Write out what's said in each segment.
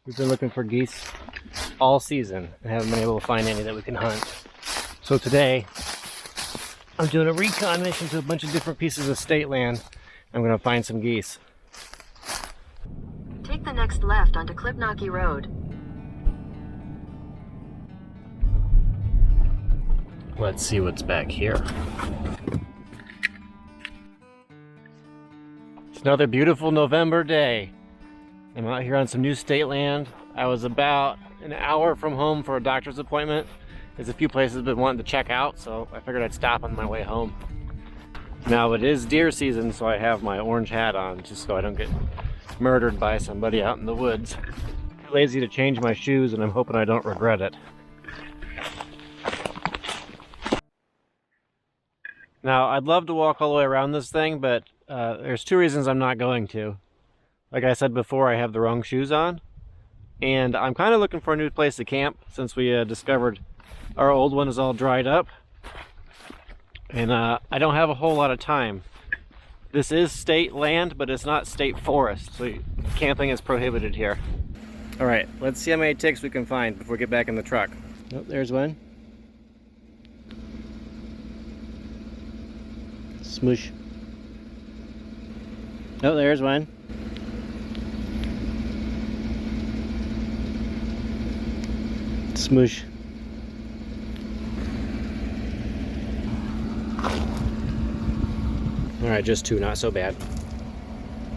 We've been looking for geese all season and haven't been able to find any that we can hunt. So today, I'm doing a recon mission to a bunch of different pieces of state land. I'm going to find some geese. Take the next left onto Klipnocky Road. Let's see what's back here. It's another beautiful November day. I'm out here on some new state land. I was about an hour from home for a doctor's appointment. There's a few places I've been wanting to check out, so I figured I'd stop on my way home. Now it is deer season, so I have my orange hat on just so I don't get murdered by somebody out in the woods. Too lazy to change my shoes, and I'm hoping I don't regret it. Now I'd love to walk all the way around this thing, but there's two reasons I'm not going to. Like I said before, I have the wrong shoes on, and I'm kind of looking for a new place to camp since we discovered our old one is all dried up, and I don't have a whole lot of time. This is state land, but it's not state forest, so camping is prohibited here. All right, let's see how many ticks we can find before we get back in the truck. Oh, there's one. Smoosh. Oh, there's one. Smoosh. Alright, just two, not so bad.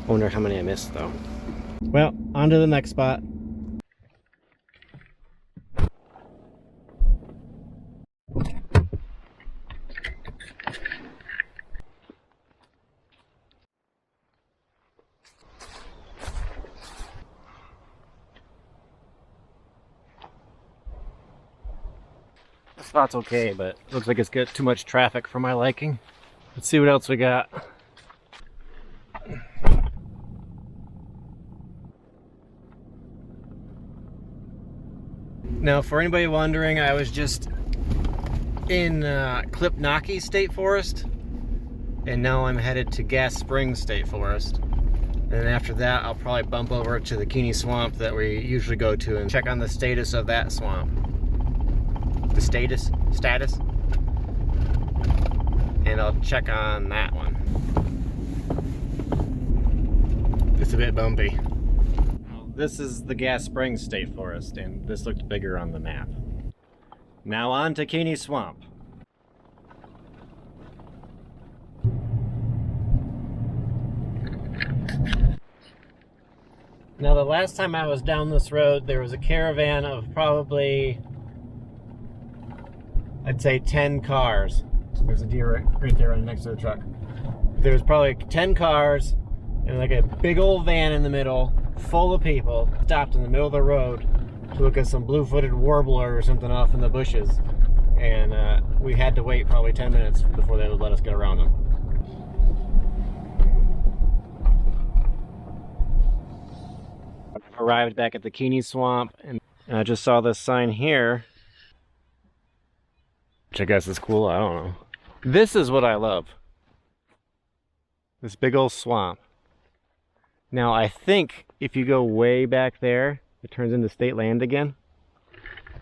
I wonder how many I missed though. Well, on to the next spot. The spot's okay, but looks like it's got too much traffic for my liking. Let's see what else we got. Now, for anybody wondering, I was just in Klipnocky State Forest, and now I'm headed to Gas Springs State Forest. And after that, I'll probably bump over to the Keeney Swamp that we usually go to and check on the status of that swamp. The status? And I'll check on that one. It's a bit bumpy. This is the Gas Springs State Forest, and this looked bigger on the map. Now on to Keeney Swamp. Now the last time I was down this road, there was a caravan of probably, I'd say 10 cars. There's a deer right there right next to the truck. There was probably 10 cars and like a big old van in the middle full of people stopped in the middle of the road to look at some blue-footed warbler or something off in the bushes, and we had to wait probably 10 minutes before they would let us get around them. Arrived back at the Keeney Swamp, and I just saw this sign here, which I guess is cool, I don't know. This is what I love. This big old swamp. Now I think if you go way back there, it turns into state land again.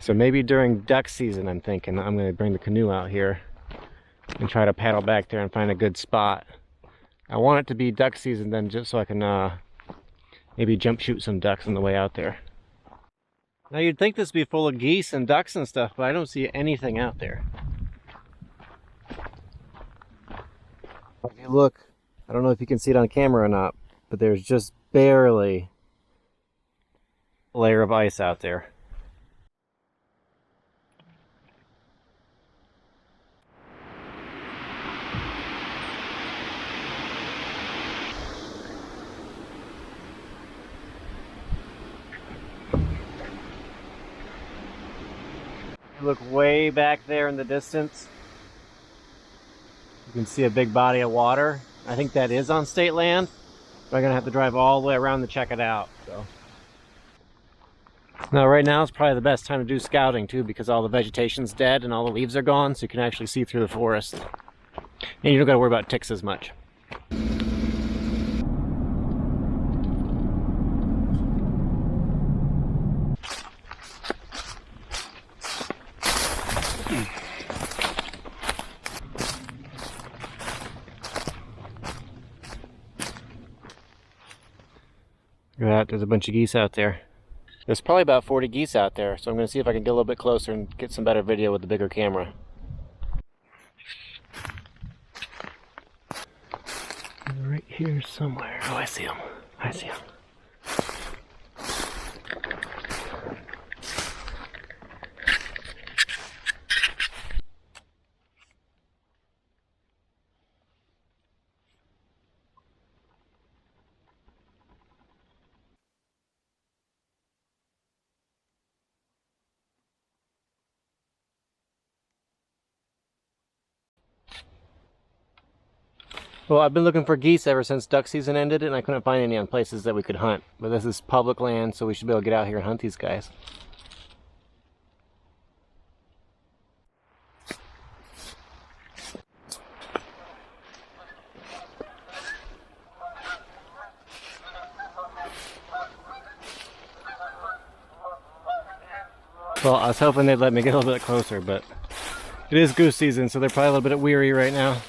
So maybe during duck season, I'm thinking I'm going to bring the canoe out here and try to paddle back there and find a good spot. I want it to be duck season then, just so I can maybe jump shoot some ducks on the way out there. Now you'd think this would be full of geese and ducks and stuff, but I don't see anything out there. If you look, I don't know if you can see it on camera or not, but there's just barely a layer of ice out there. You look way back there in the distance. You can see a big body of water. I think that is on state land. But I'm gonna have to drive all the way around to check it out. So now right now is probably the best time to do scouting too, because all the vegetation's dead and all the leaves are gone, so you can actually see through the forest. And you don't gotta worry about ticks as much. Look at that, there's a bunch of geese out there. There's probably about 40 geese out there, so I'm going to see if I can get a little bit closer and get some better video with the bigger camera. Right here somewhere. Oh, I see them. I see them. Well, I've been looking for geese ever since duck season ended, and I couldn't find any on places that we could hunt. But this is public land, so we should be able to get out here and hunt these guys. Well, I was hoping they'd let me get a little bit closer, but it is goose season, so they're probably a little bit weary right now.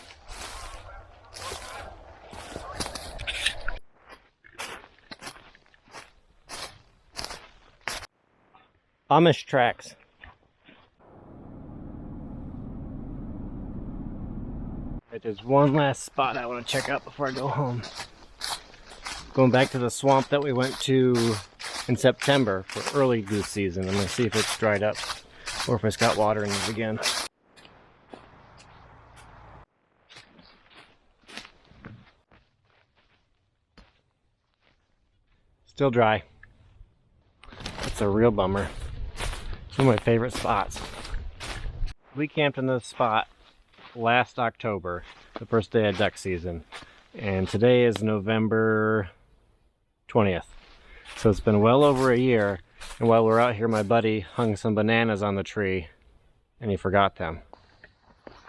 Amish tracks. Right, there's one last spot I want to check out before I go home. Going back to the swamp that we went to in September for early goose season. I'm going to see if it's dried up or if it's got water in it again. Still dry. That's a real bummer. It's one of my favorite spots. We camped in this spot last October, the first day of duck season, and today is November 20th. So it's been well over a year, and while we're out here, my buddy hung some bananas on the tree, and he forgot them.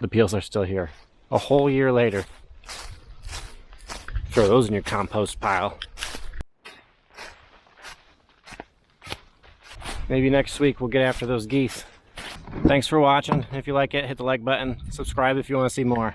The peels are still here. A whole year later. Throw those in your compost pile. Maybe next week we'll get after those geese. Thanks for watching. If you like it, hit the like button. Subscribe if you want to see more.